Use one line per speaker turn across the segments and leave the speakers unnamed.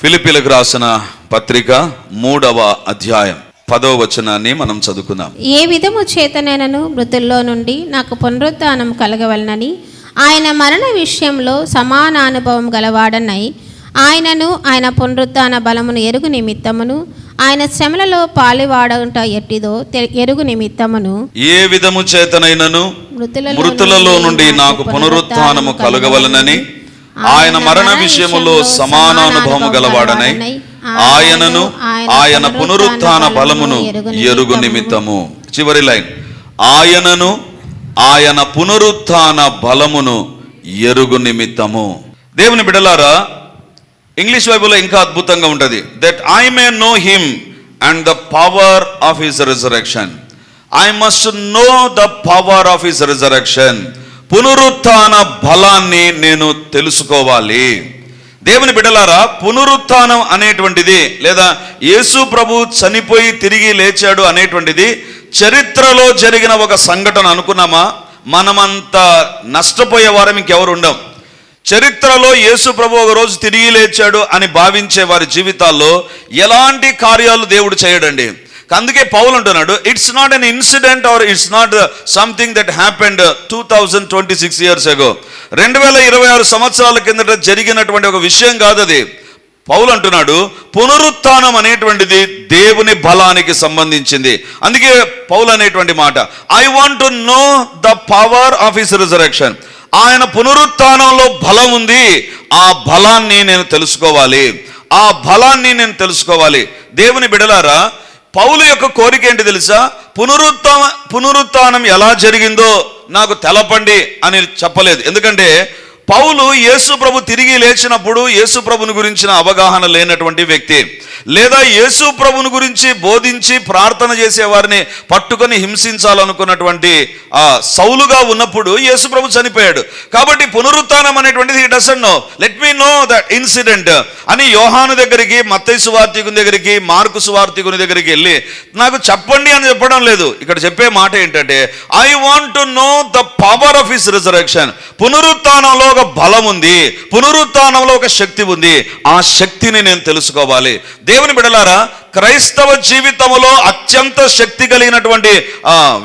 ఫిలిప్పీలకు రాసిన పత్రిక 3వ అధ్యాయం 10వ వచనాన్ని మనం చదువుకుందాం.
ఏ విధము చేతనైనను మృతుల్లో నుండి నాకు పునరుత్థానం కలగవలనని ఆయన మరణ విషయంలో సమాన అనుభవం గలవాడనై ఆయనను ఆయన పునరుత్థాన బలమును ఎరుగు నిమిత్తమును ఆయన శ్రమలలో పాలువాడట ఎట్టిదో ఎరుగు నిమిత్తమును
ఏ విధము చేతనైనను మృతులలో నుండి నాకు పునరుత్థానము కలగవలనని ఆయన మరణ విషయములో సమానానుభవము గలవాడనై ఆయనను ఆయన పునరుత్థాన బలమును ఎరుగు నిమిత్తము. చివరి లైన్, ఆయనను ఆయన పునరుత్థాన బలమును ఎరుగు నిమిత్తము. దేవుని బిడ్డలారా, ఇంగ్లీష్ బైబిల్లో ఇంకా అద్భుతంగా ఉంటుంది. That I may know him and the power of his resurrection. I must know the power of his resurrection. పునరుత్థాన బలాన్ని నేను తెలుసుకోవాలి. దేవుని బిడ్డలారా, పునరుత్థానం అనేటువంటిది లేదా యేసు ప్రభు చనిపోయి తిరిగి లేచాడు అనేటువంటిది చరిత్రలో జరిగిన ఒక సంఘటన అనుకున్నామా? మనమంతా నష్టపోయే వారం ఇంకెవరు ఉండం. చరిత్రలో యేసు ప్రభు ఒక రోజు తిరిగి లేచాడు అని భావించే వారి జీవితాల్లో ఎలాంటి కార్యాలు దేవుడు చేయడండి. అందుకే పౌలు అంటున్నాడు, it's not an incident or it's not something that happened 2026 years ago. 2026 సంవత్సరాల కిందట జరిగినటువంటి ఒక విషయం కాదు అది. పౌలు అంటున్నాడు, పునరుత్థానం అనేటువంటిది దేవుని బలానికి సంబంధించింది. అందుకే పౌలు అనేటువంటి మాట, I want to know the power of his resurrection. ఆయన పునరుత్థానంలో బలం ఉంది, ఆ బలాన్ని నేను తెలుసుకోవాలి, ఆ బలాన్ని నేను తెలుసుకోవాలి. దేవుని బిడలారా, పౌలు యొక్క కోరిక ఏంటి తెలుసా? పునరుత్థానం ఎలా జరిగిందో నాకు తెలపండి అని చెప్పలేదు. ఎందుకంటే పౌలు యేసు ప్రభు తిరిగి లేచినప్పుడు యేసు ప్రభుని గురించిన అవగాహన లేనటువంటి వ్యక్తి, లేదా యేసు ప్రభుని గురించి బోధించి ప్రార్థన చేసే వారిని పట్టుకొని హింసించాలనుకున్నటువంటి సౌలుగా ఉన్నప్పుడు యేసు ప్రభు చనిపోయాడు. కాబట్టి పునరుత్థానం అనేటువంటిది హి doesn't know. Let me know that incident అని యోహాను దగ్గరికి, మత్తయి సువార్తికుని దగ్గరికి, మార్కు సువార్తికుని దగ్గరికి వెళ్ళి నాకు చెప్పండి అని చెప్పడం లేదు. ఇక్కడ చెప్పే మాట ఏంటంటే, I want to know the power of his resurrection. పునరుత్థానంలో ఒక బలం ఉంది, పునరుత్థానంలో ఒక శక్తి ఉంది, ఆ శక్తిని నేను తెలుసుకోవాలి. దేవుని బిడ్డలారా, క్రైస్తవ జీవితంలో అత్యంత శక్తి కలిగినటువంటి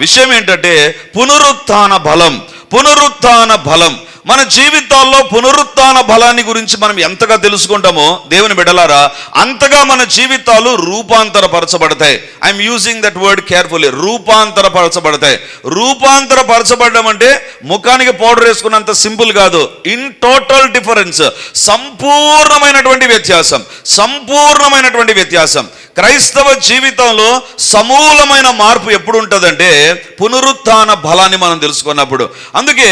విషయం ఏంటంటే పునరుత్థాన బలం. పునరుత్థాన బలం మన జీవితాల్లో పునరుత్థాన బలాన్ని గురించి మనం ఎంతగా తెలుసుకుంటామో దేవుని బిడ్డలారా, అంతగా మన జీవితాలు రూపాంతరపరచబడతాయి. I'm using that word carefully. రూపాంతరపరచబడతాయి. రూపాంతరపరచబడడం అంటే ముఖానికి పౌడర్ వేసుకున్నంత సింపుల్ కాదు. ఇన్ టోటల్ డిఫరెన్స్, సంపూర్ణమైనటువంటి వ్యత్యాసం, సంపూర్ణమైనటువంటి వ్యత్యాసం. క్రైస్తవ జీవితంలో సమూలమైన మార్పు ఎప్పుడు ఉంటుందంటే పునరుత్థాన బలాన్ని మనం తెలుసుకున్నప్పుడు. అందుకే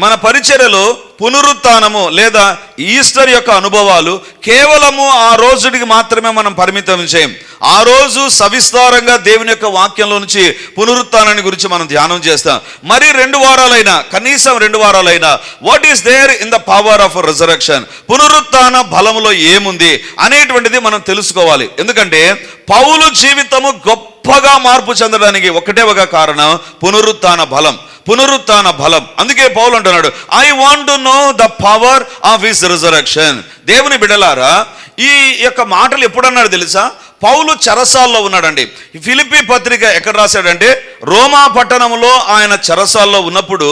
మన పరిచర్యలో పునరుత్థానము లేదా ఈస్టర్ యొక్క అనుభవాలు కేవలము ఆ రోజుకి మాత్రమే మనం పరిమితం చేయం. ఆ రోజు సవిస్తారంగా దేవుని యొక్క వాక్యంలో నుంచి పునరుత్థానాన్ని గురించి మనం ధ్యానం చేస్తాం. మరి 2 వారాలైనా, కనీసం 2 వారాలైనా what is there in the power of resurrection, పునరుత్థాన బలములో ఏముంది అనేటువంటిది మనం తెలుసుకోవాలి. ఎందుకంటే పౌలు జీవితము గొప్పగా మార్పు చెందడానికి ఒకటే ఒక కారణం, పునరుత్థాన బలం. పునరుత్థాన బలం. అందుకే పౌలు అంటున్నాడు, I want to know the power of his resurrection. దేవుని బిడ్డలారా, ఈ యొక్క మాటలు ఎప్పుడన్నాడు తెలుసా? పౌలు చెరసాల్లో ఉన్నాడండి. ఫిలిప్పీ పత్రిక ఎక్కడ రాశాడంటే రోమా పట్టణంలో ఆయన చెరసాల్లో ఉన్నప్పుడు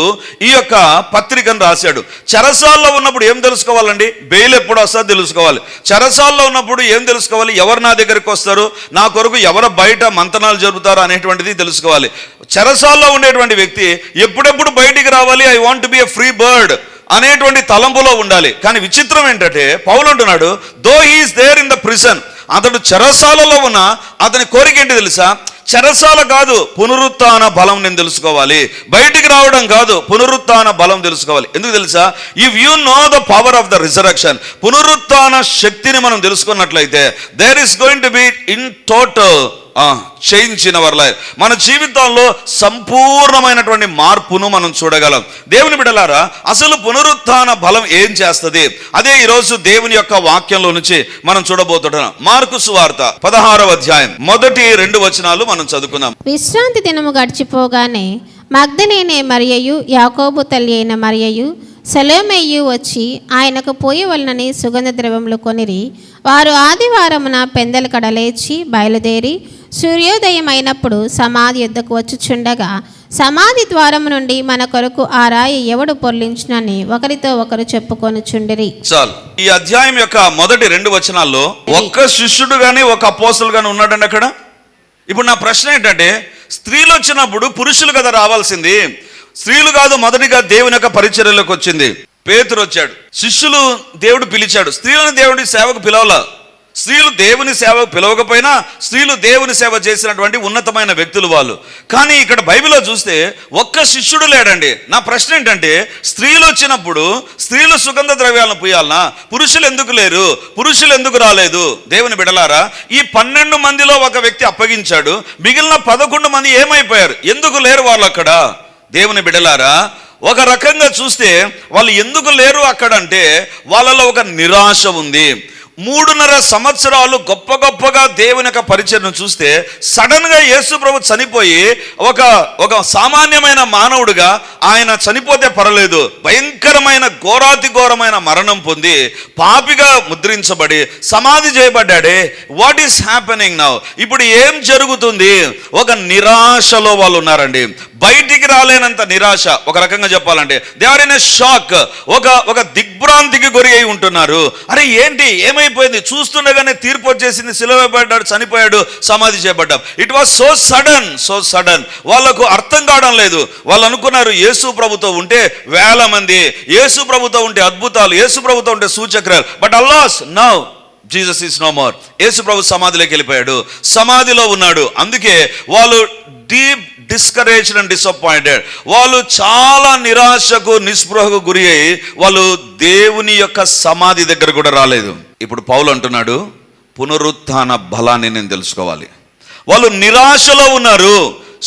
ఈ యొక్క పత్రికను రాశాడు. చెరసాల్లో ఉన్నప్పుడు ఏం తెలుసుకోవాలండి? బెయిల్ ఎప్పుడు వస్తుందో తెలుసుకోవాలి. చెరసాల్లో ఉన్నప్పుడు ఏం తెలుసుకోవాలి? ఎవరు నా దగ్గరికి వస్తారు, నా కొరకు ఎవరు బయట మంతనాలు జరుపుతారు అనేటువంటిది తెలుసుకోవాలి. చెరసాల్లో ఉండేటువంటి వ్యక్తి ఎప్పుడెప్పుడు బయటికి రావాలి, I want to be a free bird అనేటువంటి తలంపులో ఉండాలి. కానీ విచిత్రం ఏంటంటే పౌలు అంటున్నాడు, though he is there in the prison, అతడు చెరసాలలో ఉన్న అతని కోరిక ఏంటి తెలుసా? చెరసాల కాదు, పునరుత్థాన బలం నేను తెలుసుకోవాలి. బయటికి రావడం కాదు, పునరుత్థాన బలం తెలుసుకోవాలి. ఎందుకు తెలుసా? If you know the power of the resurrection, పునరుత్థాన శక్తిని మనం తెలుసుకున్నట్లయితే there is going to be in total change in our life. మన జీవితంలో సంపూర్ణమైనటువంటి మార్పును మనం చూడగలం. దేవుని బిడ్డలారా, అసలు పునరుత్థాన బలం ఏం చేస్తుంది? అదే ఈరోజు దేవుని యొక్క వాక్యంలో నుంచి మనం చూడబోతున్నాం. మార్కు సువార్త 16వ అధ్యాయం మొదటి 2 వచనాలు మనం చదువుకుందాం.
విశ్రాంతి దినము గడిచిపోగానే మగ్దలేనే మరియయు, యాకోబు తల్లి అయిన మరియయు, సలోమెయు వచ్చి ఆయనకు పోయవలనని సుగంధ ద్రవ్యములు కొనిరి. వారు ఆదివారమున పెందల కడలేచి బయలుదేరి సూర్యోదయం అయినప్పుడు సమాధి యొద్దకు వచ్చుచుండగా సమాధి ద్వారము నుండి మన కొరకు ఆ రాయి ఎవడు పొర్లించునని ఒకరితో ఒకరు చెప్పుకొనుచుండిరి.
చాలు. ఈ అధ్యాయం యొక్క మొదటి 2 వచనాల్లో ఒక్క శిష్యుడు గాని ఒక అపోస్తలుడు గాని ఉన్నాడండి అక్కడ. ఇప్పుడు నా ప్రశ్న ఏంటంటే, స్త్రీలు వచ్చినప్పుడు పురుషులు కదా రావాల్సింది, స్త్రీలు కాదు మొదటిగా దేవుని యొక్క పరిచర్యలోకి వచ్చింది. పేతురు వచ్చాడు, శిష్యులు దేవుడు పిలిచాడు, స్త్రీలను దేవుడి సేవకు పిలవలా. స్త్రీలు దేవుని సేవకు పిలవకపోయినా స్త్రీలు దేవుని సేవ చేసినటువంటి ఉన్నతమైన వ్యక్తులు వాళ్ళు. కానీ ఇక్కడ బైబిల్లో చూస్తే ఒక్క శిష్యుడు లేడండి. నా ప్రశ్న ఏంటంటే, స్త్రీలు వచ్చినప్పుడు స్త్రీలు సుగంధ ద్రవ్యాలను పూయాలనా? పురుషులు ఎందుకు లేరు? పురుషులు ఎందుకు రాలేదు? దేవుని బిడలారా, ఈ 12 మందిలో ఒక వ్యక్తి అప్పగించాడు, మిగిలిన 11 మంది ఏమైపోయారు? ఎందుకు లేరు వాళ్ళు అక్కడ? దేవుని బిడలారా, ఒక రకంగా చూస్తే వాళ్ళు ఎందుకు లేరు అక్కడ అంటే, వాళ్ళలో ఒక నిరాశ ఉంది. 3.5 సంవత్సరాలు గొప్పగా దేవుని యొక్క పరిచర్ను చూస్తే సడన్ గా యేసు ప్రభు చనిపోయి ఒక సామాన్యమైన మానవుడిగా ఆయన చనిపోతే పర్లేదు, భయంకరమైన ఘోరాతిఘోరమైన మరణం పొంది పాపిగా ముద్రించబడి సమాధి చేయబడ్డాడే. What is happening now? ఇప్పుడు ఏం జరుగుతుంది? ఒక నిరాశలో వాళ్ళు ఉన్నారండి, బయటికి రాలేనంత నిరాశ. ఒక రకంగా చెప్పాలంటే they are in a shock, ఒక దిగ్భ్రాంతికి గురి అయి ఉంటున్నారు. అరే ఏంటి, ఏమైపోయింది? చూస్తుండగానే తీర్పు వచ్చేసింది, సిలువ పడ్డాడు, చనిపోయాడు, సమాధి చేయబడ్డాం. It was so sudden. వాళ్ళకు అర్థం కావడం లేదు. వాళ్ళు అనుకున్నారు యేసు ప్రభుతో ఉంటే వేల మంది, యేసు ప్రభుతో ఉంటే అద్భుతాలు, యేసు ప్రభుతో ఉంటే సూచక్రాలు. But alas now Jesus is no more. Yesu ప్రభు సమాధిలోకి వెళ్ళిపోయాడు, సమాధిలో ఉన్నాడు. అందుకే వాళ్ళు డీప్ డిస్కరేజ్డ్ అండ్ డిసప్పాయింటెడ్. వాళ్ళు చాలా నిరాశకు నిస్పృహకు గురి అయి వాళ్ళు దేవుని యొక్క సమాధి దగ్గర కూడా రాలేదు. ఇప్పుడు పౌలు అంటున్నాడు, పునరుత్థాన బలాన్ని నేను తెలుసుకోవాలి. వాళ్ళు నిరాశలో ఉన్నారు.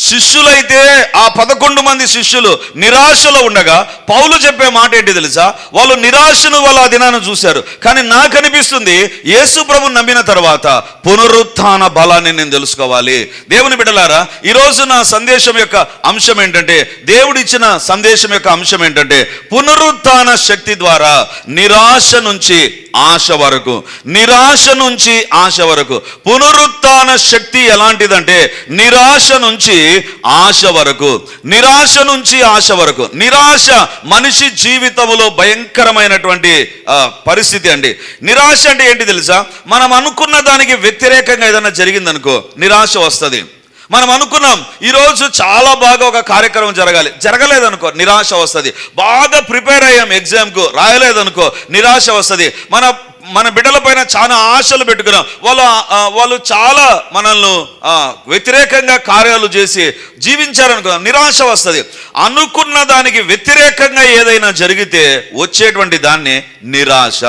శిష్యులైతే ఆ 11 మంది శిష్యులు నిరాశలో ఉండగా పౌలు చెప్పే మాట ఏంటి తెలుసా? వాళ్ళు నిరాశను వాళ్ళ ఆ దినాన్ని చూశారు. కానీ నాకు అనిపిస్తుంది యేసు ప్రభువుని నమ్మిన తర్వాత పునరుత్థాన బలాన్ని నేను తెలుసుకోవాలి. దేవుని బిడ్డలారా, ఈరోజు నా సందేశం యొక్క అంశం ఏంటంటే, దేవుడిచ్చిన సందేశం యొక్క అంశం ఏంటంటే, పునరుత్థాన శక్తి ద్వారా నిరాశ నుంచి ఆశ వరకు, నిరాశ నుంచి ఆశ వరకు. పునరుత్థాన శక్తి ఎలాంటిదంటే, నిరాశ నుంచి ఆశ వరకు, నిరాశ నుంచి ఆశ వరకు. నిరాశ మనిషి జీవితంలో భయంకరమైనటువంటి పరిస్థితి అండి. నిరాశ అంటే ఏంటి తెలుసా? మనం అనుకున్న దానికి వ్యతిరేకంగా ఏదైనా జరిగిందనుకో నిరాశ వస్తుంది. మనం అనుకున్నాం ఈరోజు చాలా బాగా ఒక కార్యక్రమం జరగలేదనుకో నిరాశ వస్తుంది. బాగా ప్రిపేర్ అయ్యాం ఎగ్జామ్కు, రాయలేదనుకో నిరాశ వస్తుంది. మన బిడ్డల పైన చాలా ఆశలు పెట్టుకున్నాం, వాళ్ళు చాలా మనల్ని వ్యతిరేకంగా కార్యాలు చేసి జీవించారనుకో నిరాశ వస్తుంది. అనుకున్న దానికి వ్యతిరేకంగా ఏదైనా జరిగితే వచ్చేటువంటి దాన్ని నిరాశ.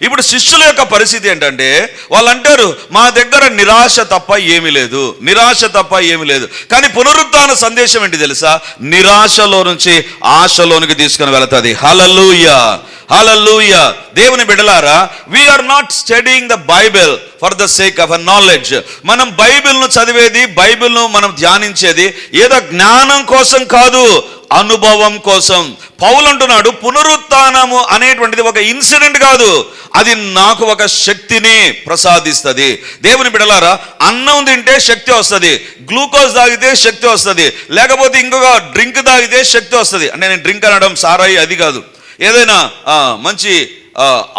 ఇప్పుడు శిష్యుల యొక్క పరిస్థితి ఏంటంటే, వాళ్ళు అంటారు మా దగ్గర నిరాశ తప్ప ఏమీ లేదు, నిరాశ తప్ప ఏమీ లేదు. కానీ పునరుత్థాన సందేశం ఏంటి తెలుసా? నిరాశలో నుంచి ఆశలోనికి తీసుకుని వెళుతుంది. హల్లెలూయా, హల్లెలూయా. దేవుని బిడ్డలారా, we are not studying the Bible for the sake of knowledge. మనం బైబిల్ను చదివేది, బైబిల్ను మనం ధ్యానించేది ఏదో జ్ఞానం కోసం కాదు, అనుభవం కోసం. పౌలు అంటున్నాడు పునరుత్థానము అనేటువంటిది ఒక ఇన్సిడెంట్ కాదు, అది నాకు ఒక శక్తిని ప్రసాదిస్తుంది. దేవుని బిడ్డలారా, అన్నం తింటే శక్తి వస్తుంది, గ్లూకోజ్ తాగితే శక్తి వస్తుంది, లేకపోతే ఇంకొక డ్రింక్ తాగితే శక్తి వస్తుంది. అంటే నేను డ్రింక్ అనడం సారాయి అది కాదు, ఏదైనా మంచి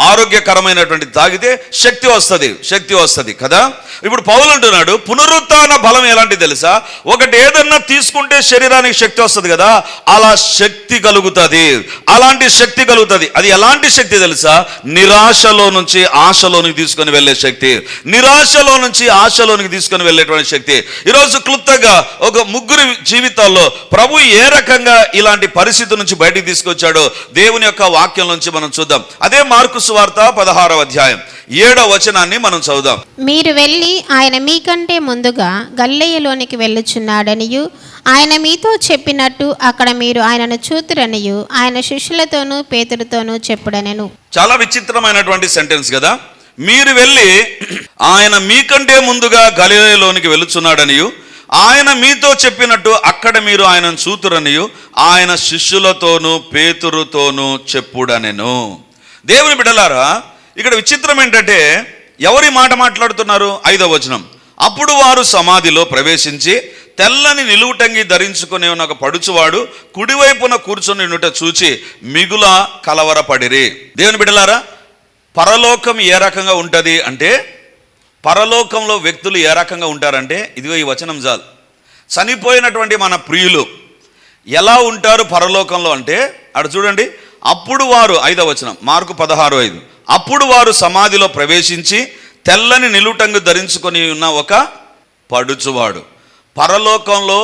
ఆరోగ్యకరమైనటువంటి తాగితే శక్తి వస్తుంది కదా. ఇప్పుడు పౌలు అంటున్నాడు పునరుత్థాన బలం ఎలాంటి తెలుసా? ఒకటి ఏదన్నా తీసుకుంటే శరీరానికి శక్తి వస్తుంది కదా, అలా శక్తి కలుగుతుంది, అలాంటి శక్తి కలుగుతుంది. అది ఎలాంటి శక్తి తెలుసా? నిరాశలో నుంచి ఆశలోనికి తీసుకొని వెళ్ళే శక్తి, నిరాశలో నుంచి ఆశలోనికి తీసుకొని వెళ్ళేటువంటి శక్తి. ఈరోజు క్లుప్తంగా ఒక 3 జీవితాల్లో ప్రభు ఏ రకంగా ఇలాంటి పరిస్థితి నుంచి బయటికి తీసుకొచ్చాడో దేవుని యొక్క వాక్యం నుంచి మనం చూద్దాం. అదే మార్కు సువార్త 16వ అధ్యాయం 7వ వచనాన్ని మనం చదువుదాం.
మీరు వెళ్ళి ఆయన మీకంటే ముందుగా గలిలయలోనికి వెళ్ళుచున్నాడనియు ఆయన మీతో చెప్పినట్టు అక్కడ మీరు ఆయనను చూతురనియు ఆయన శిష్యులతోనూ పేతురుతోనూ చెప్పుడనెను.
చాలా విచిత్రమైనటువంటి సెంటెన్స్ కదా. మీరు వెళ్ళి ఆయన మీకంటే ముందుగా గలిలయలోనికి వెళ్ళుచున్నాడనియు ఆయన మీతో చెప్పినట్టు అక్కడ మీరు ఆయనను చూతురనియు ఆయన శిష్యులతోనూ పేతురుతోనూ చెప్పుడనెను. దేవుని బిడ్డలారా, ఇక్కడ విచిత్రం ఏంటంటే ఎవరి మాట మాట్లాడుతున్నారు? 5వ వచనం. అప్పుడు వారు సమాధిలో ప్రవేశించి తెల్లని నిలువుటంగి ధరించుకునే ఉన్న ఒక పడుచువాడు కుడివైపున కూర్చొని ఉండుట చూచి మిగుల కలవరపడిరి. దేవుని బిడ్డలారా, పరలోకం ఏ రకంగా ఉంటుంది అంటే, పరలోకంలో వ్యక్తులు ఏ రకంగా ఉంటారంటే, ఇదిగో ఈ వచనం చాలు. చనిపోయినటువంటి మన ప్రియులు ఎలా ఉంటారు పరలోకంలో అంటే, అక్కడ చూడండి. అప్పుడు వారు 5వ వచనం, మార్కు 16:5. అప్పుడు వారు సమాధిలో ప్రవేశించి తెల్లని నిలువుటంగు ధరించుకొని ఉన్న ఒక పడుచువాడు. పరలోకంలో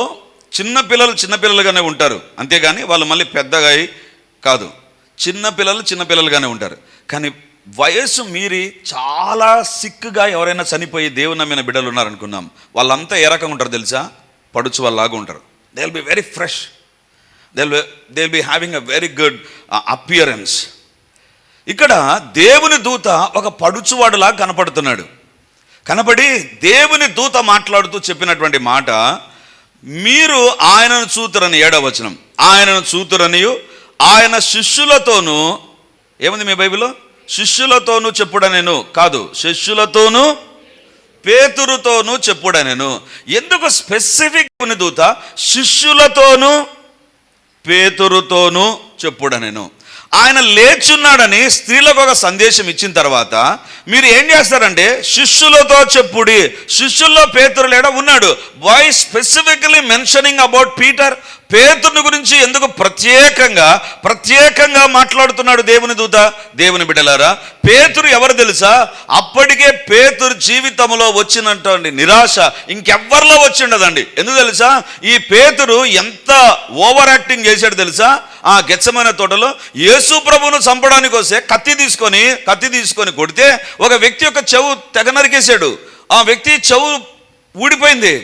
చిన్నపిల్లలుగానే ఉంటారు, అంతేగాని వాళ్ళు మళ్ళీ పెద్దగా కాదు. చిన్నపిల్లలుగానే ఉంటారు. కానీ వయస్సు మీరి చాలా సిక్గా ఎవరైనా చనిపోయి దేవుని నమ్మిన బిడ్డలు ఉన్నారనుకున్నాం, వాళ్ళంతా ఏ రకంగా ఉంటారు తెలుసా? పడుచు వాళ్ళలాగా ఉంటారు. They will be very fresh, they will be having a very good appearance. ఇక్కడ దేవుని దూత ఒక పడుచువాడులాగా కనపడుతున్నాడు. కనపడి దేవుని దూత మాట్లాడుతూ చెప్పినటువంటి మాట, మీరు ఆయనను చూతురని, 7వ వచనం, ఆయనను చూతురనియు ఆయన శిష్యులతోనూ, ఏముంది మీ బైబిల్లో? శిష్యులతోనూ చెప్పుడనెను కాదు, శిష్యులతోనూ పేతురుతోనూ చెప్పుడనెను. ఎందుకు స్పెసిఫిక్ దూత శిష్యులతోనూ పేతురుతోనూ చెప్పుడనెను? ఆయన లేచున్నాడని స్త్రీలకు ఒక సందేశం ఇచ్చిన తర్వాత మీరు ఏం చేస్తారంటే, శిష్యులతో చెప్పుడి. శిష్యుల్లో పేతురు లేడా? ఉన్నాడు. Why specifically mentioning about Peter? పేతురుని గురించి ఎందుకు ప్రత్యేకంగా మాట్లాడుతున్నాడు దేవుని దూత? దేవుని బిడ్డలారా, పేతురు ఎవరు తెలుసా? అప్పటికే పేతురు జీవితంలో వచ్చినటువంటి నిరాశ ఇంకెవ్వరిలో వచ్చి ఉండదండి. ఎందుకు తెలుసా? ఈ పేతురు ఎంత ఓవర్ యాక్టింగ్ చేశాడు తెలుసా? ఆ గెత్సెమనే తోటలో యేసు ప్రభువును చంపడానికి వస్తే కత్తి తీసుకొని కొడితే ఒక వ్యక్తి యొక్క చెవు తెగ నరికేశాడు. ఆ వ్యక్తి చెవు ఊడిపోయింది.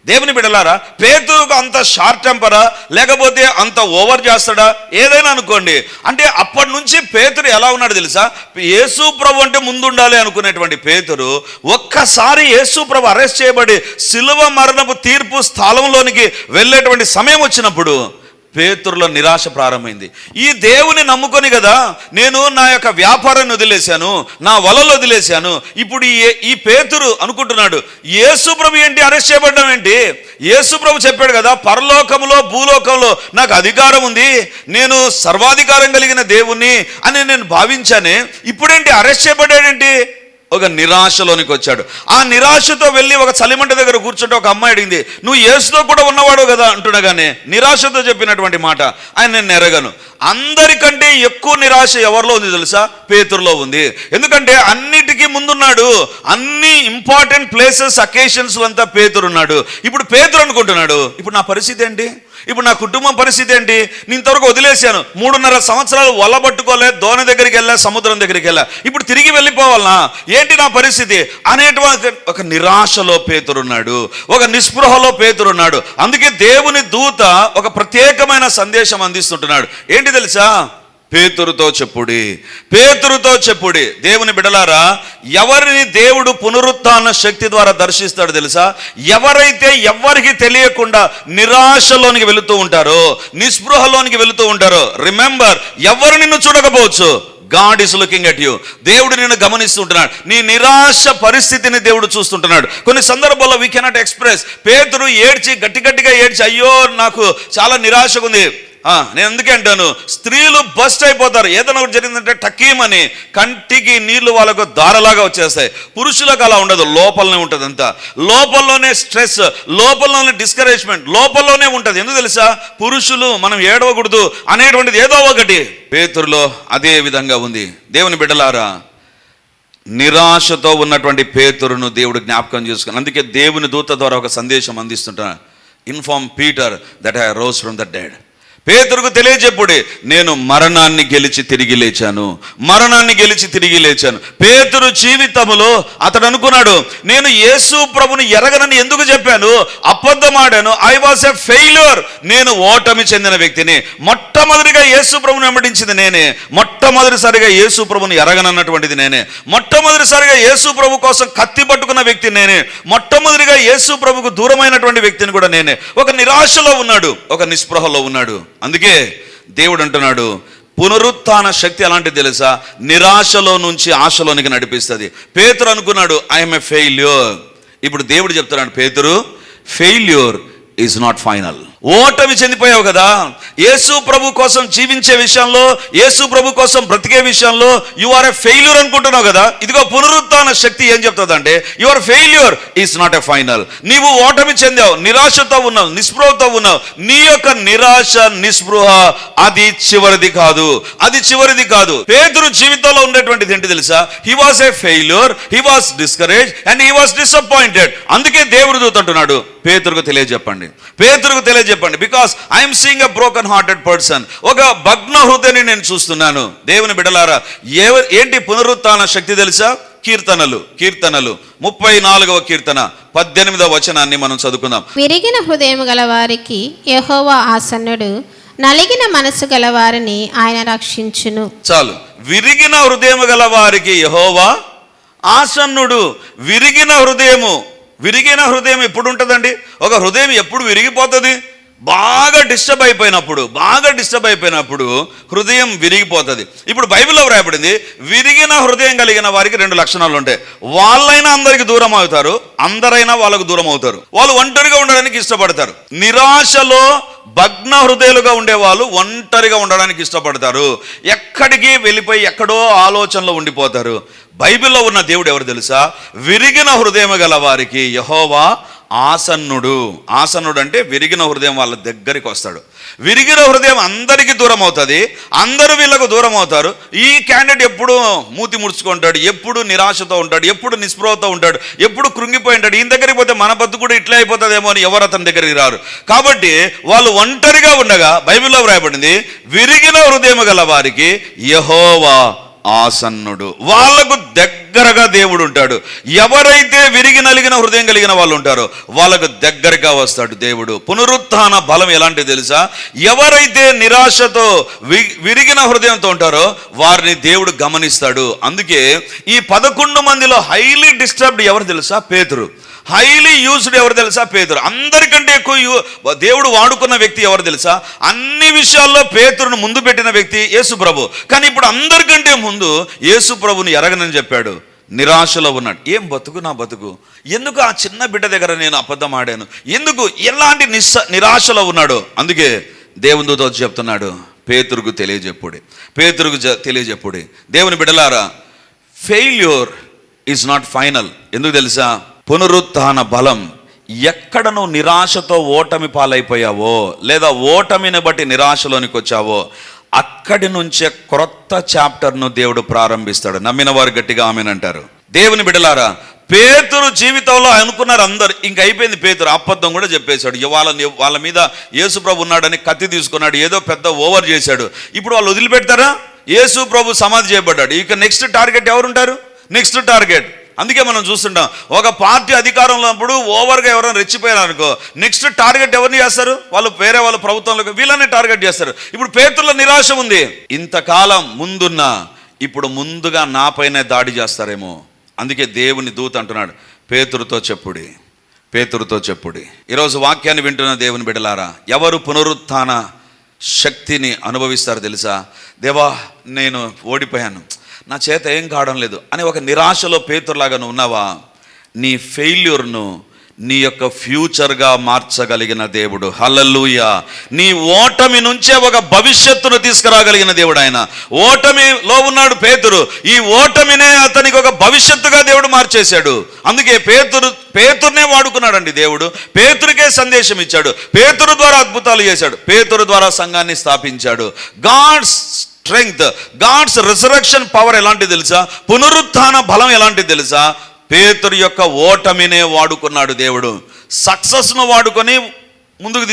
దేవుని బిడ్డలారా, పేతురుకు అంత షార్ట్ టెంపరా, లేకపోతే అంత ఓవర్ చేస్తాడా? ఏదైనా అనుకోండి. అంటే అప్పటి నుంచి పేతురు ఎలా ఉన్నాడు తెలుసా? యేసు ప్రభు అంటే ముందుండాలి అనుకునేటువంటి పేతురు ఒక్కసారి యేసు ప్రభు అరెస్ట్ చేయబడి శిలువ మరణపు తీర్పు స్థలంలోనికి వెళ్ళేటువంటి సమయం వచ్చినప్పుడు పేతురులో నిరాశ ప్రారంభమైంది. ఈ దేవుని నమ్ముకొని కదా నేను నా యొక్క వ్యాపారాన్ని వదిలేశాను, నా వలలు వదిలేశాను. ఇప్పుడు ఈ పేతురు అనుకుంటున్నాడు, యేసు ప్రభు ఏంటి అరెస్ట్ చేయబడ్డం ఏంటి? యేసు ప్రభు చెప్పాడు కదా, పరలోకంలో భూలోకంలో నాకు అధికారం ఉంది, నేను సర్వాధికారం కలిగిన దేవుణ్ణి అని నేను భావించానే, ఇప్పుడేంటి అరెస్ట్ చేయబడ్డాడేంటి? ఒక నిరాశలోనికి వచ్చాడు. ఆ నిరాశతో వెళ్ళి ఒక చలిమంట దగ్గర కూర్చుంటే ఒక అమ్మాయి అడిగింది, నువ్వు యేసుతో కూడా ఉన్నవాడు కదా అంటుండగానే నిరాశతో చెప్పినటువంటి మాట, ఆయన నేను ఎరగను. అందరికంటే ఎక్కువ నిరాశ ఎవరిలో ఉంది తెలుసా? పేతురులో ఉంది. ఎందుకంటే అన్నిటికీ ముందున్నాడు. అన్ని ఇంపార్టెంట్ ప్లేసెస్, అకేషన్స్ అంతా పేతురున్నాడు. ఇప్పుడు పేతురు అనుకుంటున్నాడు, ఇప్పుడు నా పరిస్థితి ఏంటి? ఇప్పుడు నా కుటుంబం పరిస్థితి ఏంటి? నేను ఇంతవరకు వదిలేశాను, 3.5 సంవత్సరాలు వల్లబట్టుకోలే, దోణి దగ్గరికి వెళ్ళా, సముద్రం దగ్గరికి వెళ్ళా, ఇప్పుడు తిరిగి వెళ్ళిపోవాలనా? ఏంటి నా పరిస్థితి అనేటువంటి ఒక నిరాశలో పేతురున్నాడు, ఒక నిస్పృహలో పేతురున్నాడు. అందుకే దేవుని దూత ఒక ప్రత్యేకమైన సందేశం అందిస్తుంటున్నాడు. ఏంటి తెలుసా? పేతురుతో చెప్పుడి. దేవుని బిడ్డలారా, ఎవరిని దేవుడు పునరుత్థాన శక్తి ద్వారా దర్శిస్తాడు తెలుసా? ఎవరైతే ఎవరికి తెలియకుండా నిరాశలోనికి వెళుతూ ఉంటారో, నిస్పృహలోనికి వెళుతూ ఉంటారో, రిమెంబర్, ఎవరు నిన్ను చూడకపోవచ్చు, God is looking at you. దేవుడు నిన్ను గమనిస్తుంటున్నాడు. నీ నిరాశ పరిస్థితిని దేవుడు చూస్తుంటున్నాడు. కొన్ని సందర్భాల్లో వీ కెనాట్ ఎక్స్ప్రెస్. పేతురు గట్టిగా ఏడ్చి, అయ్యో నాకు చాలా నిరాశగా ఉంది. నేను అందుకే అంటాను, స్త్రీలు బస్ట్ అయిపోతారు. ఏదైనా ఒకటి జరిగిందంటే టకీమని కంటికి నీళ్లు వాళ్ళకు దారలాగా వచ్చేస్తాయి. పురుషులకు అలా ఉండదు, లోపలనే ఉంటుంది. అంతా లోపలలోనే స్ట్రెస్, లోపలలోనే డిస్కరేజ్మెంట్, లోపలలోనే ఉంటుంది. ఎందుకు తెలుసా? పురుషులు మనం ఏడవకూడదు అనేటువంటిది ఏదో ఒకటి పేతురులో అదే విధంగా ఉంది. దేవుని బిడ్డలారా, నిరాశతో ఉన్నటువంటి పేతురును దేవుడు జ్ఞాపకం చేసుకుని, అందుకే దేవుని దూత ద్వారా ఒక సందేశం అందిస్తుంటాడు. Inform Peter that I rose from the dead. పేతురుకు తెలియజెప్పుడే, నేను మరణాన్ని గెలిచి తిరిగి లేచాను, మరణాన్ని గెలిచి తిరిగి లేచాను. పేతురు జీవితములో అతడు అనుకున్నాడు, నేను యేసు ప్రభుని ఎరగనని ఎందుకు చెప్పాను, అబద్ధమాడాను, ఐ వాజ్ ఎ ఫెయిల్యూర్, నేను ఓటమి చెందిన వ్యక్తిని. మొట్టమొదటిగా యేసు ప్రభుని వెంబడించింది నేనే, మొట్టమొదటిసారిగా యేసు ప్రభుని ఎరగనన్నటువంటిది నేనే, మొట్టమొదటిసారిగా యేసు ప్రభు కోసం కత్తి పట్టుకున్న వ్యక్తి నేనే, మొట్టమొదటిగా యేసు ప్రభుకు దూరమైనటువంటి వ్యక్తిని కూడా నేనే. ఒక నిరాశలో ఉన్నాడు, ఒక నిస్పృహలో ఉన్నాడు. అందుకే దేవుడు అంటున్నాడు, పునరుత్థాన శక్తి అలాంటిది తెలుసా, నిరాశలో నుంచి ఆశలోనికి నడిపిస్తుంది. పేతురు అనుకున్నాడు, ఐఎమ్ ఏ ఫెయిల్యూర్. ఇప్పుడు దేవుడు చెప్తున్నాడు, పేతురు, ఫెయిల్యూర్ ఈజ్ నాట్ ఫైనల్. ఓటమి చెందిపోయావు కదా, యేసు ప్రభు కోసం జీవించే విషయంలో, యేసు ప్రభు కోసం బ్రతికే విషయంలో యు ఆర్ ఎ ఫెయిల్యూర్ అనుకుంటున్నావు కదా. ఇదిగో పునరుత్థాన శక్తి ఏం చెప్తుందంటే, your failure is not a final. నీవు ఓటమి చెందావు, నిరాశతో ఉన్నావు, నిస్పృహతో ఉన్నావు. నీ యొక్క నిరాశ, నిస్పృహ అది చివరిది కాదు, అది చివరిది కాదు. పేతురు జీవితంలో ఉండేటువంటిది ఏంటి తెలుసా, he was a failure, he was discourage and he was disappointed. అందుకే దేవుడు దూతంటున్నాడు, పేతురుకు తెలియజెప్పండి, పేతురుకు తెలియజెప్పండి, because I'm seeing a broken hearted person. ఒక భగ్న హృదయాన్ని నేను చూస్తున్నాను. దేవుని బిడ్డలారా, ఏంటి పునరుత్థాన శక్తి తెలుసా? కీర్తనలు 34వ కీర్తన 18వ వచనాన్ని మనం చదువుకుందాం.
విరిగిన హృదయం గల వారికి యెహోవా ఆసన్నుడు, నలిగిన మనసు గల వారిని ఆయన రక్షించును.
చాలు, విరిగిన హృదయం గల వారికి యెహోవా ఆసన్నుడు. విరిగిన హృదయం ఎప్పుడు ఉంటుందండి? ఒక హృదయం ఎప్పుడు విరిగిపోతుంది? బాగా డిస్టర్బ్ అయిపోయినప్పుడు హృదయం విరిగిపోతుంది. ఇప్పుడు బైబిల్లో వ్రాయబడింది, విరిగిన హృదయం కలిగిన వారికి 2 లక్షణాలు ఉంటాయి. వాళ్ళైనా అందరికి దూరం అవుతారు, అందరైనా వాళ్ళకు దూరం అవుతారు. వాళ్ళు ఒంటరిగా ఉండడానికి ఇష్టపడతారు. నిరాశలో భగ్న హృదయాలుగా ఉండేవాళ్ళు ఒంటరిగా ఉండడానికి ఇష్టపడతారు. ఎక్కడికి వెళ్ళిపోయి ఎక్కడో ఆలోచనలో ఉండిపోతారు. బైబిల్లో ఉన్న దేవుడు ఎవరు తెలుసా? విరిగిన హృదయం గల వారికి యెహోవా ఆసన్నుడు. ఆసన్నుడు అంటే విరిగిన హృదయం వాళ్ళ దగ్గరికి వస్తాడు. విరిగిన హృదయం అందరికీ దూరం అవుతుంది, అందరూ వీళ్ళకు దూరం అవుతారు. ఈ క్యాండిడేట్ ఎప్పుడు మూతి ముడుచుకుంటాడు, ఎప్పుడు నిరాశతో ఉంటాడు, ఎప్పుడు నిస్పృహతో ఉంటాడు, ఎప్పుడు కృంగిపోయి ఉంటాడు. ఈయన దగ్గరికి పోతే మన బతుకు కూడా ఇట్లా అయిపోతుందేమో అని ఎవరు అతని దగ్గరికి రారు. కాబట్టి వాళ్ళు ఒంటరిగా ఉండగా బైబిల్లో వ్రాయబడింది, విరిగిన హృదయం గల వారికి యెహోవా ఆసన్నుడు. వాళ్లకు దగ్గరగా దేవుడు ఉంటాడు. ఎవరైతే విరిగి నలిగిన హృదయం కలిగిన వాళ్ళు ఉంటారో వాళ్ళకు దగ్గరగా వస్తాడు దేవుడు. పునరుత్థాన బలం ఎలాంటిది తెలుసా? ఎవరైతే నిరాశతో విరిగిన హృదయంతో ఉంటారో వారిని దేవుడు గమనిస్తాడు. అందుకే ఈ 11 మందిలో హైలీ డిస్టర్బ్డ్ ఎవరు తెలుసా? పేతురు. హైలీ యూజ్డ్ ఎవరు తెలుసా? పేతురు. అందరికంటే ఎక్కువ దేవుడు వాడుకున్న వ్యక్తి ఎవరు తెలుసా? అన్ని విషయాల్లో పేతురును ముందు పెట్టిన వ్యక్తి యేసు ప్రభు. కానీ ఇప్పుడు అందరికంటే ముందు యేసు ప్రభుని ఎరగనని చెప్పాడు. నిరాశలో ఉన్నాడు. ఏం బతుకు నా బతుకు, ఎందుకు ఆ చిన్న బిడ్డ దగ్గర నేను అబద్ధం ఆడాను, ఎందుకు ఎలాంటి నిరాశలో ఉన్నాడు. అందుకే దేవుని దూత చెప్తున్నాడు, పేతురుకు తెలియజెప్పుడే. దేవుని బిడ్డలారా, ఫెయిల్యూర్ ఈజ్ నాట్ ఫైనల్. ఎందుకు తెలుసా? పునరుత్థాన బలం. ఎక్కడ నువ్వు నిరాశతో ఓటమి పాలైపోయావో, లేదా ఓటమిని బట్టి నిరాశలోనికి వచ్చావో, అక్కడి నుంచే క్రొత్త చాప్టర్ను దేవుడు ప్రారంభిస్తాడు. నమ్మిన వారు గట్టిగా ఆమేనంటారు. దేవుని బిడ్డలారా, పేతురు జీవితంలో అనుకున్నారు అందరు, ఇంక అయిపోయింది. పేతురు అబద్ధం కూడా చెప్పేశాడు. వాళ్ళ మీద యేసు ప్రభు ఉన్నాడని కత్తి తీసుకున్నాడు, ఏదో పెద్ద ఓవర్ చేశాడు. ఇప్పుడు వాళ్ళు వదిలిపెడతారా? యేసు ప్రభు సమాధి చేయబడ్డాడు. ఇక నెక్స్ట్ టార్గెట్ ఎవరుంటారు? Next target. అందుకే మనం చూస్తుంటాం, ఒక పార్టీ అధికారంలో ఉన్నప్పుడు ఓవర్గా ఎవరైనా రెచ్చిపోయారు అనుకో, నెక్స్ట్ టార్గెట్ ఎవరిని చేస్తారు? వేరే వాళ్ళ ప్రభుత్వంలో వీళ్ళని టార్గెట్ చేస్తారు. ఇప్పుడు పేతురులో నిరాశ ఉంది. ఇంతకాలం ముందున్న ఇప్పుడు ముందుగా నాపైనే దాడి చేస్తారేమో. అందుకే దేవుని దూత అంటున్నాడు, పేతురుతో చెప్పుడి. ఈరోజు వాక్యాన్ని వింటున్న దేవుని బిడ్డలారా, ఎవరు పునరుత్థాన శక్తిని అనుభవిస్తారు తెలుసా? దేవా, నేను ఓడిపోయాను, నా చేత ఏం కావడం లేదు అని ఒక నిరాశలో పేతురులాగా నువ్వు ఉన్నావా? నీ ఫెయిల్యూర్ను నీ యొక్క ఫ్యూచర్గా మార్చగలిగిన దేవుడు. హల్లెలూయా. నీ ఓటమి నుంచే ఒక భవిష్యత్తును తీసుకురాగలిగిన దేవుడు ఆయన. ఓటమిలో ఉన్నాడు పేతురు, ఈ ఓటమినే అతనికి ఒక భవిష్యత్తుగా దేవుడు మార్చేశాడు. అందుకే పేతురునే వాడుకున్నాడండి దేవుడు. పేతురుకే సందేశం ఇచ్చాడు, పేతురు ద్వారా అద్భుతాలు చేశాడు, పేతురు ద్వారా సంఘాన్ని స్థాపించాడు. God's strength, God's resurrection power ఎలాంటిది తెలుసా? పునరుత్థాన బలం ఎలాంటిది తెలుసా? పేతురు యొక్క ఓటమినే వాడుకున్నాడు దేవుడు. సక్సెస్ను వాడుకొని ముందుకు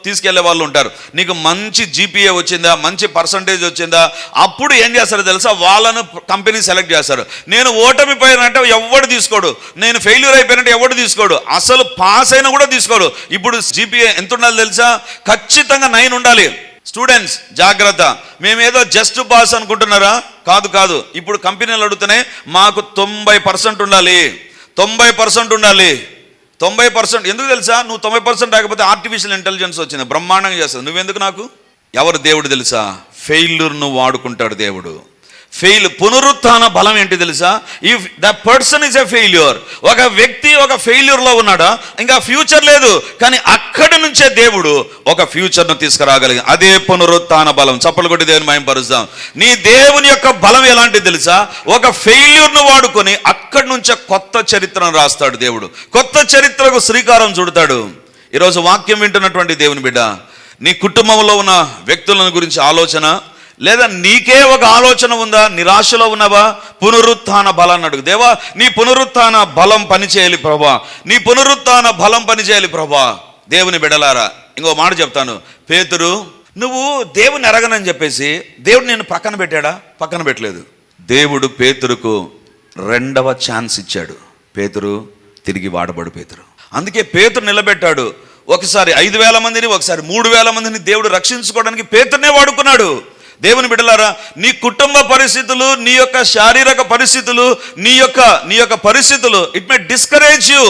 తీసుకెళ్లే వాళ్ళు ఉంటారు. నీకు మంచి జీపీఏ వచ్చిందా, మంచి పర్సంటేజ్ వచ్చిందా, అప్పుడు ఏం చేస్తారో తెలుసా, వాళ్ళను కంపెనీ సెలెక్ట్ చేస్తారు. నేను ఓటమిపోయినంటే ఎవడు తీసుకోడు, నేను ఫెయిల్యూర్ అయిపోయినట్టు ఎవడు తీసుకోడు, అసలు పాస్ అయినా కూడా తీసుకోడు. ఇప్పుడు జీపీఏ ఎంత ఉండాలి తెలుసా, ఖచ్చితంగా 9 ఉండాలి. స్టూడెంట్స్ జాగ్రత్త, మేమేదో జస్ట్ పాస్ అనుకుంటున్నారా? కాదు. ఇప్పుడు కంపెనీలు అడుగుతున్నాయి, మాకు 90% ఉండాలి, 90% ఉండాలి. 90% ఎందుకు తెలుసా? నువ్వు 90% రాకపోతే ఆర్టిఫిషియల్ ఇంటెలిజెన్స్ వచ్చింది, బ్రహ్మాండంగా చేస్తుంది. నువ్వెందుకు నాకు? ఎవరు దేవుడు తెలుసా? ఫెయిల్యూర్ను వాడుకుంటాడు దేవుడు. పునరుత్థాన బలం ఏంటి తెలుసా? If the person is a failure, ఒక వ్యక్తి ఒక ఫెయిల్యూర్లో ఉన్నాడా, ఇంకా ఫ్యూచర్ లేదు, కానీ అక్కడి నుంచే దేవుడు ఒక ఫ్యూచర్ను తీసుకురాగలిగి, అదే పునరుత్థాన బలం. చప్పలు కొట్టి దేవుని మహిమపరుస్తాం. నీ దేవుని యొక్క బలం ఎలాంటిది తెలుసా? ఒక ఫెయిల్యూర్ను వాడుకొని అక్కడి నుంచే కొత్త చరిత్రను రాస్తాడు దేవుడు, కొత్త చరిత్రకు శ్రీకారం చుడతాడు. ఈరోజు వాక్యం వింటున్నటువంటి దేవుని బిడ్డ, నీ కుటుంబంలో ఉన్న వ్యక్తులను గురించి ఆలోచన లేదా నీకే ఒక ఆలోచన ఉందా? నిరాశలో ఉన్నావా? పునరుత్థాన బలాన్ని అడుగు. దేవా, నీ పునరుత్థాన బలం పనిచేయాలి ప్రభా, నీ పునరుత్థాన బలం పనిచేయాలి ప్రభా. దేవుని బిడ్డలారా, ఇంకో మాట చెప్తాను. పేతురు, నువ్వు దేవుని ఎరగనని చెప్పేసి దేవుడు నేను పక్కన పెట్టాడా? పక్కన పెట్టలేదు. దేవుడు పేతురుకు 2వ ఛాన్స్ ఇచ్చాడు. పేతురు తిరిగి వాడబడు పేతురు. అందుకే పేతురు నిలబెట్టాడు. ఒకసారి 5,000 మందిని, ఒకసారి 3,000 మందిని దేవుడు రక్షించుకోవడానికి పేతురునే వాడుకున్నాడు. దేవుని బిడ్డలారా, నీ కుటుంబ పరిస్థితులు, నీ యొక్క శారీరక పరిస్థితులు, నీ యొక్క పరిస్థితులు ఇట్ మే డిస్కరేజ్ యూ,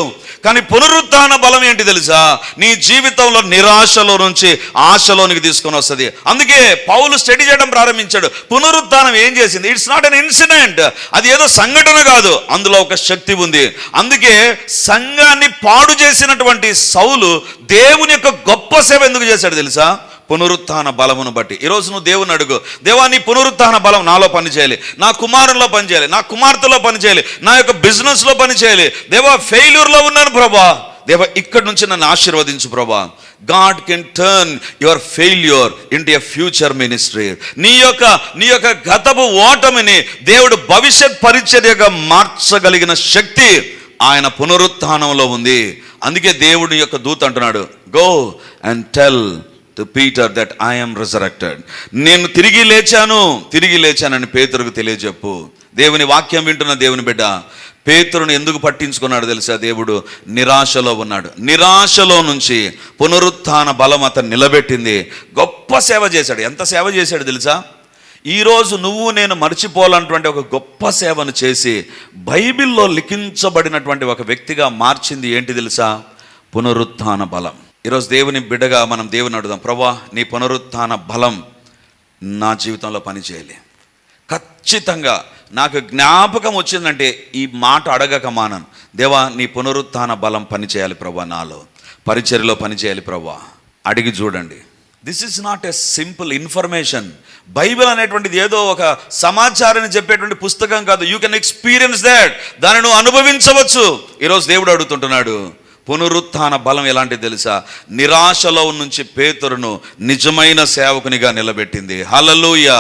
కానీ పునరుత్థాన బలం ఏంటి తెలుసా? నీ జీవితంలో నిరాశలో నుంచి ఆశలోనికి తీసుకొని వస్తుంది. అందుకే పౌలు స్టడీ చేయడం ప్రారంభించాడు. పునరుత్థానం ఏం చేసింది? ఇట్స్ నాట్ ఎన్ ఇన్సిడెంట్, అది ఏదో సంఘటన కాదు, అందులో ఒక శక్తి ఉంది. అందుకే సంఘాన్ని పాడు చేసినటువంటి సౌలు దేవుని యొక్క గొప్ప సేవ ఎందుకు చేశాడు తెలుసా? పునరుత్థాన బలమును బట్టి. ఈరోజు నువ్వు దేవుని అడుగు, దేవా నీ పునరుత్థాన బలం నాలో పనిచేయాలి, నా కుమారుల్లో పనిచేయాలి, నా కుమార్తెలో పనిచేయాలి, నా యొక్క బిజినెస్లో పనిచేయాలి. దేవా ఫెయిల్యూర్లో ఉన్నాను ప్రభా, దేవా ఇక్కడి నుంచి నన్ను ఆశీర్వదించు ప్రభా. God can turn your failure into a future ministry. నీ యొక్క గతపు ఓటమిని దేవుడు భవిష్యత్ పరిచర్యగా మార్చగలిగిన శక్తి ఆయన పునరుత్థానంలో ఉంది. అందుకే దేవుడి యొక్క దూత అంటున్నాడు, go and tell to Peter that I am resurrected. నేను తిరిగి లేచానని పేతురుకు తెలియజెప్పు. దేవుని వాక్యం వింటున్న దేవుని బిడ్డ, పేతురుని ఎందుకు పట్టించుకున్నాడు తెలుసా? దేవుడు నిరాశలో ఉన్నాడు. నిరాశలో నుంచి పునరుత్థాన బలం అతను నిలబెట్టింది. గొప్ప సేవ చేశాడు. ఎంత సేవ చేశాడు తెలుసా? ఈరోజు నువ్వు నేను మర్చిపోవాలన్నటువంటి ఒక గొప్ప సేవను చేసి బైబిల్లో లిఖించబడినటువంటి ఒక వ్యక్తిగా మార్చింది ఏంటి తెలుసా? పునరుత్థాన బలం. ఈరోజు దేవుని బిడ్డగా మనం దేవుని అడుగుదాం, ప్రభా నీ పునరుత్థాన బలం నా జీవితంలో పనిచేయాలి. ఖచ్చితంగా నాకు జ్ఞాపకం వచ్చిందంటే ఈ మాట అడగక మానను. దేవా నీ పునరుత్థాన బలం పనిచేయాలి ప్రభా, నాలో పరిచర్యలో పనిచేయాలి ప్రభా. అడిగి చూడండి. This is not a simple information. Bible అనేటువంటిది ఏదో ఒక సమాచారాన్ని చెప్పేటువంటి పుస్తకం కాదు. యూ కెన్ ఎక్స్పీరియన్స్ దాట్, దాన్ని నువ్వు అనుభవించవచ్చు. ఈరోజు దేవుడు అడుగుతుంటున్నాడు, పునరుత్థాన బలం ఎలాంటిది తెలుసా? నిరాశలో నుంచి పేతురును నిజమైన సేవకునిగా నిలబెట్టింది. హల్లెలూయా.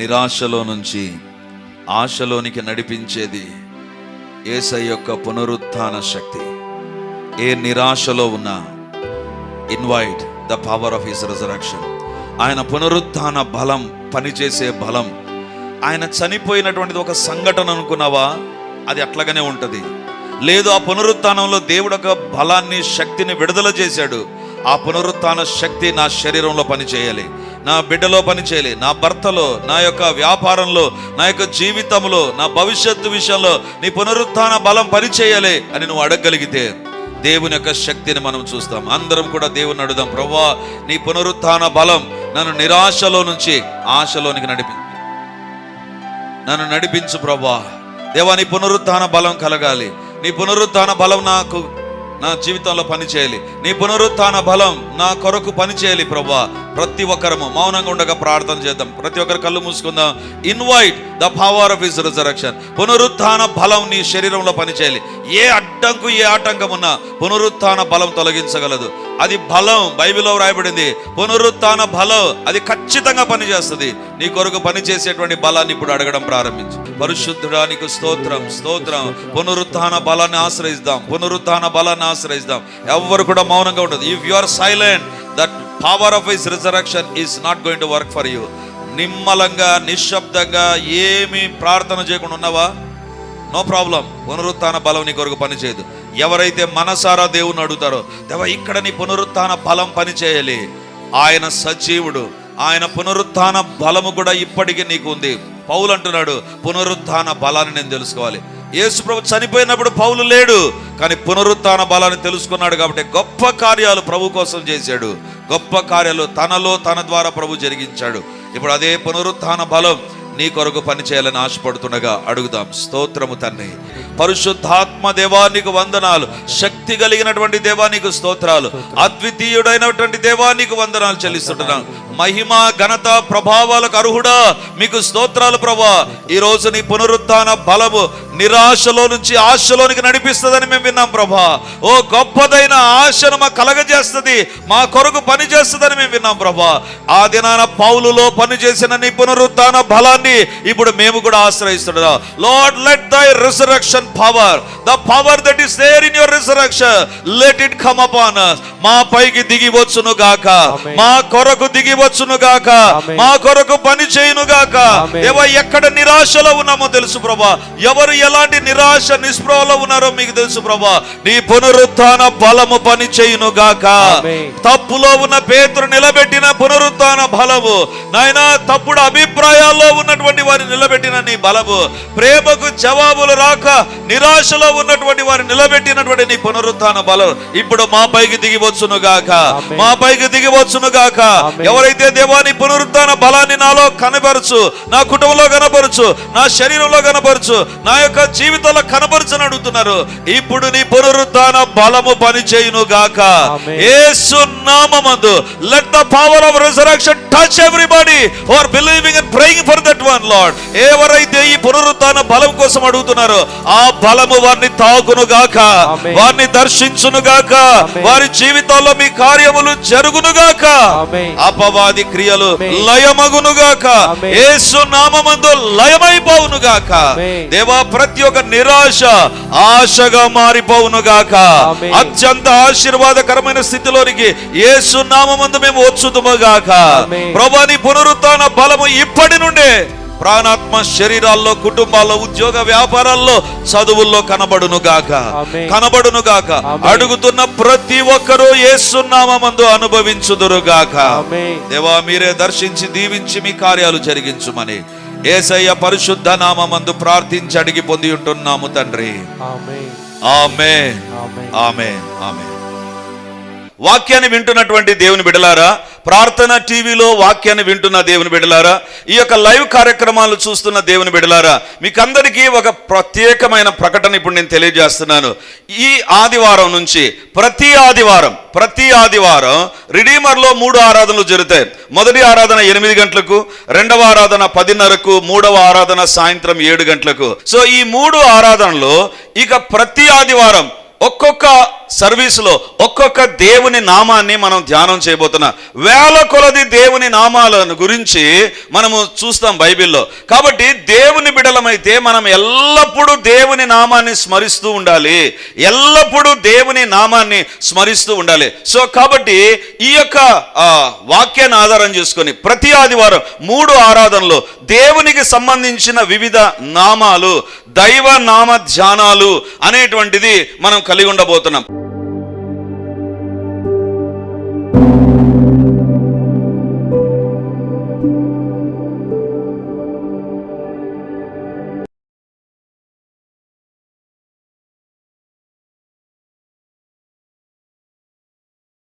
నిరాశలో నుంచి ఆశలోనికి నడిపించేది యేసయ్య యొక్క పునరుత్థాన శక్తి. ఏ నిరాశలో ఉన్నా invite the power of his resurrection. ఆయన పునరుత్థాన బలం, పనిచేసే బలం. ఆయన చనిపోయినటువంటిది ఒక సంఘటన అనుకున్నావా? అది అట్లాగనే ఉంటుంది. లేదు, ఆ పునరుత్థానంలో దేవుడు ఒక బలాన్ని, శక్తిని విడుదల చేశాడు. ఆ పునరుత్థాన శక్తి నా శరీరంలో పనిచేయాలి, నా బిడ్డలో పనిచేయాలి, నా భర్తలో, నా యొక్క వ్యాపారంలో, నా యొక్క జీవితంలో, నా భవిష్యత్తు విషయంలో నీ పునరుత్థాన బలం పనిచేయాలి అని నువ్వు అడగగలిగితే దేవుని యొక్క శక్తిని మనం చూస్తాం. అందరం కూడా దేవుని అడుగుదాం, ప్రభువా నీ పునరుత్థాన బలం నన్ను నిరాశలో నుంచి ఆశలోనికి నన్ను నడిపించు ప్రభువా. దేవా నీ పునరుత్థాన బలం కలగాలి, నీ పునరుత్థాన బలం నాకు నా జీవితంలో పనిచేయాలి, నీ పునరుత్థాన బలం నా కొరకు పనిచేయాలి ప్రభువా. ప్రతి ఒక్కరము మౌనంగా ఉండగా ప్రార్థన చేద్దాం. ప్రతి ఒక్కరు కళ్ళు మూసుకుందాం. Invite the power of his resurrection. పునరుత్థాన బలం నీ శరీరంలో పనిచేయాలి. ఏ అడ్డంకు, ఏ ఆటంకం ఉన్నా పునరుత్థాన బలం తొలగించగలదు. అది బలం. బైబిల్లో వ్రాయబడింది పునరుత్థాన బలం, అది ఖచ్చితంగా పనిచేస్తుంది. నీ కొరకు పనిచేసేటువంటి బలాన్ని ఇప్పుడు అడగడం ప్రారంభించు. పరిశుద్ధుడా నీకు స్తోత్రం, స్తోత్రం. పునరుత్థాన బలాన్ని ఆశ్రయిద్దాం, పునరుత్థాన బలాన్ని ఆశ్రయిద్దాం. ఎవరు కూడా మౌనంగా ఉండదు. If you are silent, that power of his resurrection is not going to work for you. నిమ్మలంగా నిశ్శబ్దంగా ఏమి ప్రార్థన చేయకుండా ఉన్నావా, నో ప్రాబ్లం. పునరుత్థాన బలం నీ కొరకు పని చేయదు. ఎవరైతే మనసారా దేవుని అడుగుతారో, దేవా ఇక్కడ నీ పునరుత్థాన బలం పని చేయాలి, ఆయన సజీవుడు, ఆయన పునరుత్థాన బలము కూడా ఇప్పటికీ నీకు ఉంది. పౌలు అంటున్నాడు, పునరుత్థాన బలాన్ని నేను తెలుసుకోవాలి. యేసు ప్రభు చనిపోయినప్పుడు పౌలు లేడు, కానీ పునరుత్థాన బలాన్ని తెలుసుకున్నాడు కాబట్టి గొప్ప కార్యాలు ప్రభు కోసం చేశాడు. గొప్ప కార్యాలు తనలో తన ద్వారా ప్రభు జరిగించాడు. ఇప్పుడు అదే పునరుత్థాన బలం నీ కొరకు పని చేయాలని ఆశపడుతుండగా అడుగుదాం. స్తోత్రము తండ్రి. పరిశుద్ధాత్మ దేవానికి వందనాలు. శక్తి కలిగినటువంటి దేవానికి స్తోత్రాలు. అద్వితీయుడైనటువంటి దేవానికి వందనాలు చెల్లిస్తుంటున్నాం. మహిమ ఘనత ప్రభావాలకు అర్హుడా మీకు స్తోత్రాలు ప్రభా. ఈ రోజు నీ పునరుత్థాన బలము నిరాశలో నుంచి ఆశలోనికి నడిపిస్తుందని మేము విన్నాం ప్రభా. ఓ గొప్పదైన ఆశను మా కలగజేస్తుంది, మా కొరకు పని చేస్తుందని మేము విన్నాం ప్రభా. ఆ దినాన పౌలులో పని చేసిన నీ పునరుత్థాన బలాన్ని ఇప్పుడు మేము కూడా ఆశ్రయిస్తున్నాం. Lord, let thy resurrection power, the power that is there in your resurrection, let it come upon us. మా పైకి దిగి వచ్చును గాక, మా కొరకు దిగి వచ్చును గాక, మా కొరకు పని చేయును గాక. దేవా, ఎక్కడ నిరాశలో ఉన్నామో తెలుసు ప్రభా, ఎవరు ఎలాంటి నిరాశ నిస్పృహలో ఉన్నారో మీకు తెలుసు ప్రభా. నీ పునరుత్థాన బలము పని చేయును గాక. తప్పులో ఉన్న పేతురు నిలబెట్టిన పునరుత్థాన బలము నాయనా, తప్పుడు అభిప్రాయాల్లో ఉన్నటువంటి వారిని నిలబెట్టిన నీ బలము, ప్రేమకు జవాబులు రాక నిరాశలో ఉన్నటువంటి వారిని నిలబెట్టినటువంటి నీ పునరుత్థాన బలం ఇప్పుడు మా పైకి దిగి వచ్చును గాక, మా పైకి దిగి వచ్చును గాక. ఎవరైతే దేవాని పునరుత్థాన బలాన్ని నాలో కనపరచు, నా కుటుంబంలో కనపరచు, నా శరీరంలో కనపరచు, నా యొక్క జీవితంలో కనపరచని అడుగుతున్నారు, ఇప్పుడు నీ పునరుత్థాన బలము పని చేయును గాక. యేసు నామమందు let the power of resurrection touch everybody who are believing and praying for that one Lord. ఎవరైతే ఈ పునరుత్థాన బలం కోసం అడుగుతున్నారో ఆ బలము వారిని తాకును గాక, వారిని దర్శించును గాక, వారి జీవితాల్లో మీ కార్యములు జరుగును గాక, అపవాది క్రియలు లయమగును గాక, యేసు నామమందు లయమైపోవును గాక. దేవా, ప్రతి ఒక్క నిరాశ ఆశగా మారిపోవును గాక. అత్యంత ఆశీర్వాదకరమైన స్థితిలోనికి యేసు నామమందు మేము వచ్చుదుము గాక. ప్రభువా, నీ పునరుత్థాన బలము ఇప్పటి నుండే ప్రాణాత్మ శరీరాల్లో, కుటుంబాల్లో, ఉద్యోగ వ్యాపారాల్లో, చదువుల్లో కనబడును గాక, కనబడును గాక. అడుగుతున్న ప్రతి ఒక్కరూ యేసు నామమందు అనుభవించుదురు గాక. దేవా, మీరే దర్శించి దీవించి మీ కార్యాలు జరిగించుమని యేసయ్య పరిశుద్ధ నామమందు ప్రార్థించి అడిగి పొంది ఉంటున్నాము తండ్రి. ఆమేన్, ఆమేన్, ఆమేన్. వాక్యాన్ని వింటున్నటువంటి దేవుని బిడ్డలారా, ప్రార్థన టీవీలో వాక్యాన్ని వింటున్న దేవుని బిడ్డలారా, ఈ యొక్క లైవ్ కార్యక్రమాలు చూస్తున్న దేవుని బిడ్డలారా, మీకందరికీ ఒక ప్రత్యేకమైన ప్రకటన ఇప్పుడు నేను తెలియజేస్తున్నాను. ఈ ఆదివారం నుంచి ప్రతి ఆదివారం రిడీమర్లో 3 ఆరాధనలు జరుగుతాయి. మొదటి ఆరాధన 8 గంటలకు, రెండవ ఆరాధన 10:30కు, మూడవ ఆరాధన సాయంత్రం 7 గంటలకు. సో ఈ 3 ఆరాధనలో ఇక ప్రతి ఆదివారం ఒక్కొక్క సర్వీసులో ఒక్కొక్క దేవుని నామాన్ని మనం ధ్యానం చేయబోతున్నాం. వేల కొలది దేవుని నామాలను గురించి మనము చూస్తాం బైబిల్లో. కాబట్టి దేవుని బిడలమైతే మనం ఎల్లప్పుడూ దేవుని నామాన్ని స్మరిస్తూ ఉండాలి, ఎల్లప్పుడూ దేవుని నామాన్ని స్మరిస్తూ ఉండాలి. సో కాబట్టి ఈ యొక్క వాక్యాన్ని ఆధారం చేసుకొని ప్రతి ఆదివారం 3 ఆరాధనలు దేవునికి సంబంధించిన వివిధ నామాలు, దైవ నామ ధ్యానాలు అనేటువంటిది మనం కలిగి ఉండబోతున్నాం.